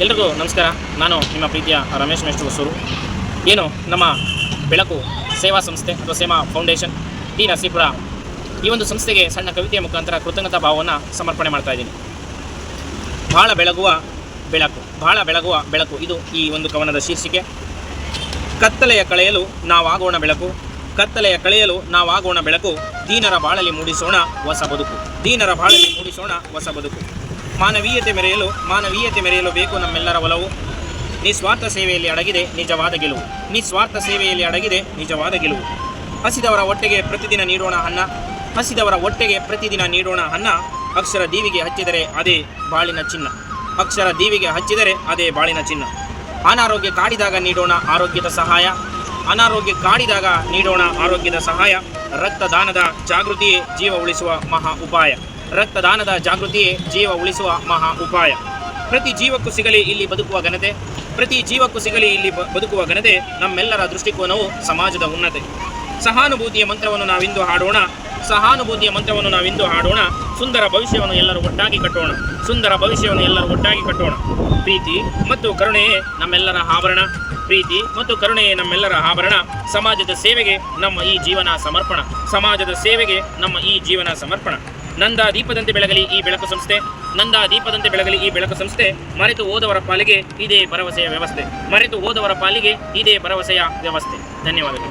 ಎಲ್ರಿಗೂ ನಮಸ್ಕಾರ. ನಾನು ನಿಮ್ಮ ಪ್ರೀತಿಯ ರಮೇಶ್ ಮೇಷ್ಟ್ರು ಹೊಸೂರು. ಏನು ನಮ್ಮ ಬೆಳಕು ಸೇವಾ ಸಂಸ್ಥೆ ಅಥವಾ ಸೇವಾ ಫೌಂಡೇಶನ್ ಟಿ ನರಸೀಪುರ, ಈ ಒಂದು ಸಂಸ್ಥೆಗೆ ಸಣ್ಣ ಕವಿತೆಯ ಮುಖಾಂತರ ಕೃತಜ್ಞತಾ ಭಾವವನ್ನು ಸಮರ್ಪಣೆ ಮಾಡ್ತಾ ಇದ್ದೀನಿ. ಭಾಳ ಬೆಳಗುವ ಬೆಳಕು ಇದು ಈ ಒಂದು ಕವನದ ಶೀರ್ಷಿಕೆ. ಕತ್ತಲೆಯ ಕಳೆಯಲು ನಾವಾಗೋಣ ಬೆಳಕು, ದೀನರ ಬಾಳಲಿ ಮೂಡಿಸೋಣ ಹೊಸ ಬದುಕು. ಮಾನವೀಯತೆ ಮೆರೆಯಲು ಬೇಕು ನಮ್ಮೆಲ್ಲರ ಒಲವು. ನಿಸ್ವಾರ್ಥ ಸೇವೆಯಲ್ಲಿ ಅಡಗಿದೆ ನಿಜವಾದ ಗೆಲುವು. ಹಸಿದವರ ಹೊಟ್ಟೆಗೆ ಪ್ರತಿದಿನ ನೀಡೋಣ ಅನ್ನ. ಅಕ್ಷರ ದೀವಿಗೆ ಹಚ್ಚಿದರೆ ಅದೇ ಬಾಳಿನ ಚಿನ್ನ. ಅನಾರೋಗ್ಯ ಕಾಡಿದಾಗ ನೀಡೋಣ ಆರೋಗ್ಯದ ಸಹಾಯ. ರಕ್ತದಾನದ ಜಾಗೃತಿಯೇ ಜೀವ ಉಳಿಸುವ ಮಹಾ ಉಪಾಯ. ಪ್ರತಿ ಜೀವಕ್ಕೂ ಸಿಗಲಿ ಇಲ್ಲಿ ಬದುಕುವ ಘನತೆ. ನಮ್ಮೆಲ್ಲರ ದೃಷ್ಟಿಕೋನವು ಸಮಾಜದ ಉನ್ನತೆ. ಸಹಾನುಭೂತಿಯ ಮಂತ್ರವನ್ನು ನಾವಿಂದು ಹಾಡೋಣ. ಸುಂದರ ಭವಿಷ್ಯವನ್ನು ಎಲ್ಲರೂ ಒಟ್ಟಾಗಿ ಕಟ್ಟೋಣ. ಪ್ರೀತಿ ಮತ್ತು ಕರುಣೆಯೇ ನಮ್ಮೆಲ್ಲರ ಆಭರಣ. ಸಮಾಜದ ಸೇವೆಗೆ ನಮ್ಮ ಈ ಜೀವನ ಸಮರ್ಪಣ. ನಂದಾ ದೀಪದಂತೆ ಬೆಳಗಲಿ ಈ ಬೆಳಕು ಸಂಸ್ಥೆ. ಮರೆತು ಹೋದವರ ಪಾಲಿಗೆ ಇದೇ ಭರವಸೆಯ ವ್ಯವಸ್ಥೆ. ಧನ್ಯವಾದಗಳು.